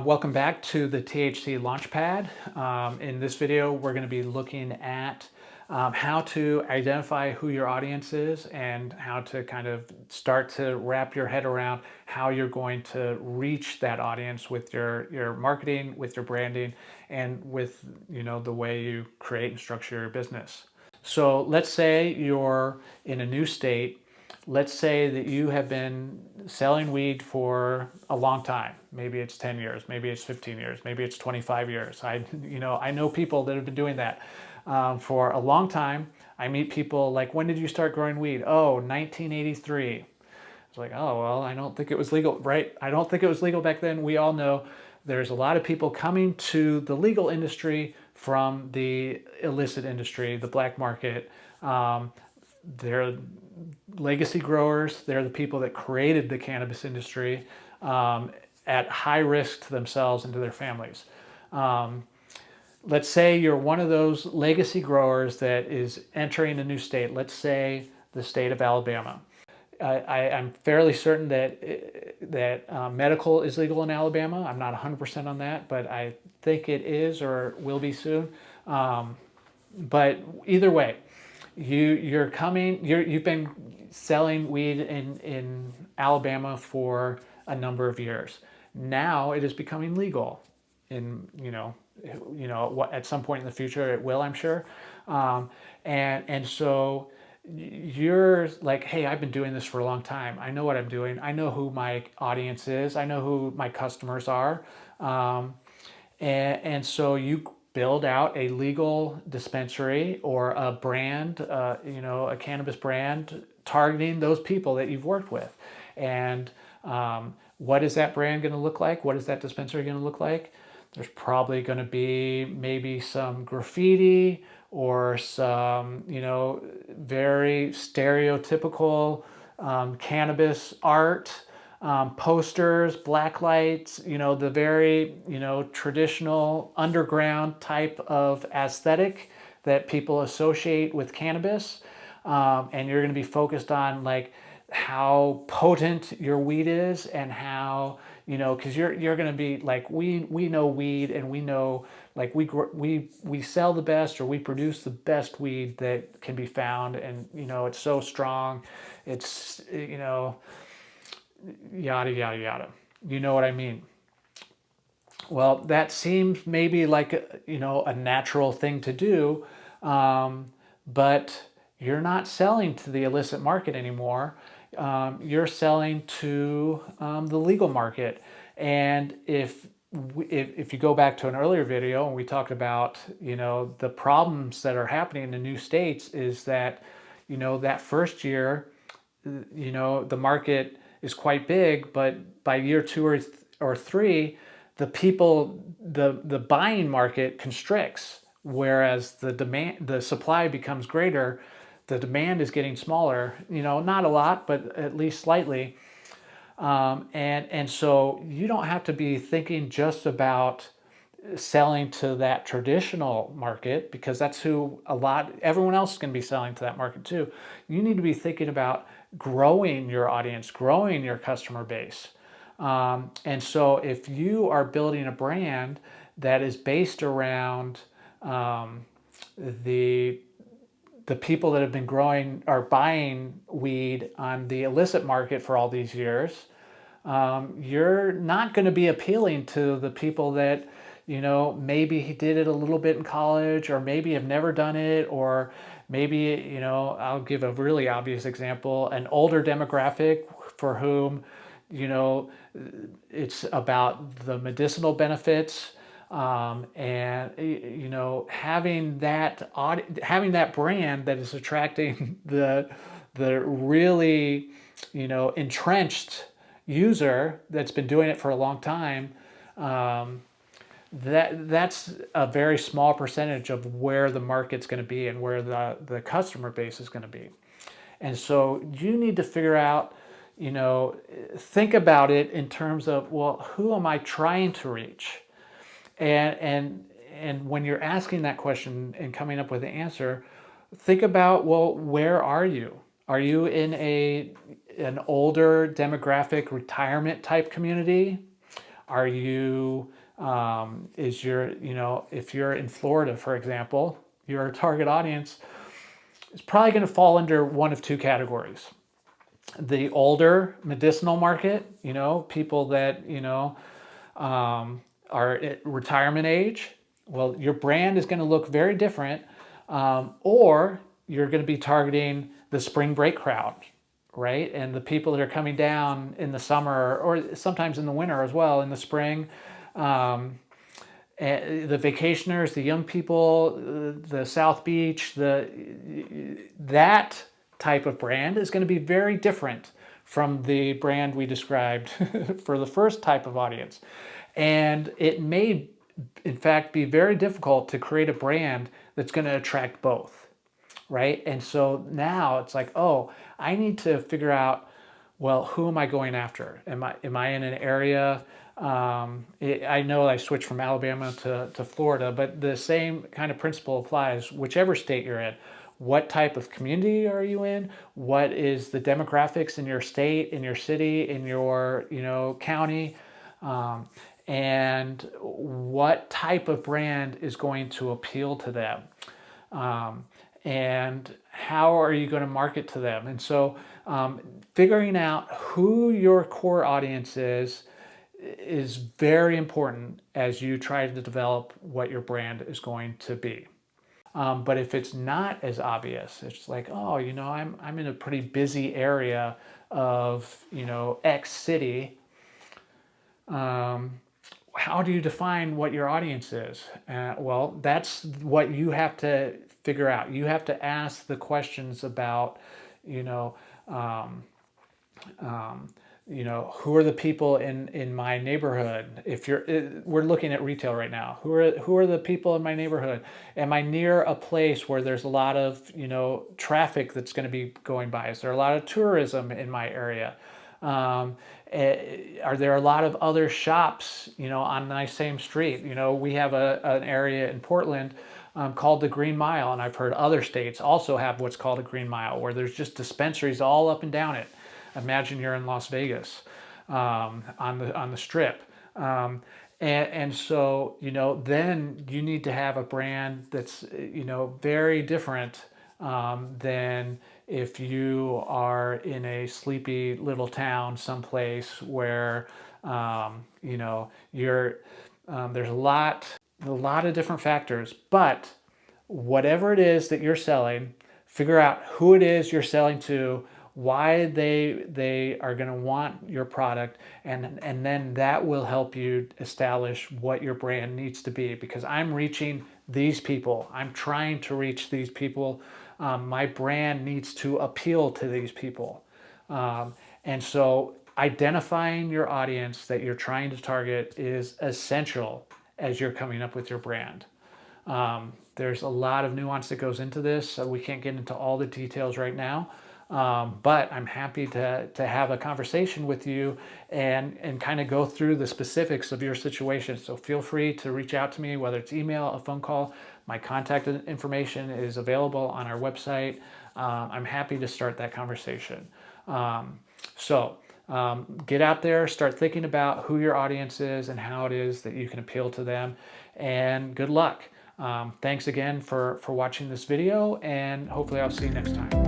Welcome back to the THC Launchpad. In this video, we're going to be looking at how to identify who your audience is and how to kind of start to wrap your head around how you're going to reach that audience with your marketing, with your branding, and with the way you create and structure your business. So let's say you're in a new state. Let's say that you have been selling weed for a long time. Maybe it's 10 years, maybe it's 15 years, maybe it's 25 years. I know people that have been doing that for a long time. I meet people like, when did you start growing weed? Oh, 1983. It's like, oh, well, I don't think it was legal, right? I don't think it was legal back then. We all know there's a lot of people coming to the legal industry from the illicit industry, the black market. They're legacy growers. They're the people that created the cannabis industry at high risk to themselves and to their families. Let's say you're one of those legacy growers that is entering a new state. Let's say the state of Alabama. I'm fairly certain that medical is legal in Alabama. I'm not 100% on that, but I think it is or will be soon. But either way, you've been selling weed in Alabama for a number of years. Now it is becoming legal in at some point in the future it will, I'm sure. And so you're like, hey, I've been doing this for a long time. I know what I'm doing. I know who my audience is. I know who my customers are. And so you build out a legal dispensary or a brand, a cannabis brand targeting those people that you've worked with. And what is that brand going to look like? What is that dispensary going to look like? There's probably going to be maybe some graffiti or some, very stereotypical cannabis art. Posters, black lights, the very, traditional underground type of aesthetic that people associate with cannabis. And you're going to be focused on like how potent your weed is and how, because you're going to be like, we know weed and we know like we sell the best or we produce the best weed that can be found. And, it's so strong. It's, yada, yada, yada. You know what I mean? Well, that seems maybe like, a natural thing to do, but you're not selling to the illicit market anymore. You're selling to the legal market. And if you go back to an earlier video and we talked about, the problems that are happening in new states is that, that first year, the market is quite big, but by year two or three, the buying market constricts, whereas the supply becomes greater, the demand is getting smaller, not a lot, but at least slightly. And so you don't have to be thinking just about selling to that traditional market, because that's who everyone else is going to be selling to that market too. You need to be thinking about growing your audience, growing your customer base. And so if you are building a brand that is based around the people that have been growing or buying weed on the illicit market for all these years, you're not going to be appealing to the people that, maybe he did it a little bit in college, or maybe have never done it, or maybe, I'll give a really obvious example, an older demographic for whom, it's about the medicinal benefits, and, having that brand that is attracting the really, entrenched user that's been doing it for a long time. That's a very small percentage of where the market's going to be and where the customer base is going to be. And so you need to figure out, think about it in terms of, well, who am I trying to reach? And when you're asking that question and coming up with the answer, think about, well, where are you? Are you in an older demographic retirement type community? Are you, is your, if you're in Florida, for example, your target audience is probably going to fall under one of two categories. The older medicinal market, people that, are at retirement age. Well, your brand is going to look very different. Or you're going to be targeting the spring break crowd, right? And the people that are coming down in the summer or sometimes in the winter as well, in the spring. The vacationers, the young people, the South Beach, that type of brand is going to be very different from the brand we described for the first type of audience. And it may, in fact, be very difficult to create a brand that's going to attract both, right? And so now it's like, oh, I need to figure out, well, who am I going after? Am I in an area? I know I switched from Alabama to Florida, but the same kind of principle applies whichever state you're in. What type of community are you in? What is the demographics in your state, in your city, in your county? And what type of brand is going to appeal to them? And how are you going to market to them? And so figuring out who your core audience is very important as you try to develop what your brand is going to be. But if it's not as obvious, it's like, oh, I'm in a pretty busy area of, X city. How do you define what your audience is? Well, that's what you have to figure out. You have to ask the questions about, who are the people in my neighborhood? We're looking at retail right now. Who are the people in my neighborhood? Am I near a place where there's a lot of, traffic that's going to be going by? Is there a lot of tourism in my area? Are there a lot of other shops, on my same street? We have an area in Portland called the Green Mile, and I've heard other states also have what's called a Green Mile, where there's just dispensaries all up and down it. Imagine you're in Las Vegas on the Strip. And so, then you need to have a brand that's, very different than if you are in a sleepy little town someplace where, you're, there's a lot of different factors, but whatever it is that you're selling, figure out who it is you're selling to, why they are going to want your product, and then that will help you establish what your brand needs to be, because I'm reaching these people. I'm trying to reach these people. My brand needs to appeal to these people. And so identifying your audience that you're trying to target is essential as you're coming up with your brand. There's a lot of nuance that goes into this, so we can't get into all the details right now. But I'm happy to have a conversation with you and kind of go through the specifics of your situation. So feel free to reach out to me, whether it's email, a phone call. My contact information is available on our website. I'm happy to start that conversation. Get out there, start thinking about who your audience is and how it is that you can appeal to them, and good luck. Thanks again for watching this video, and hopefully I'll see you next time.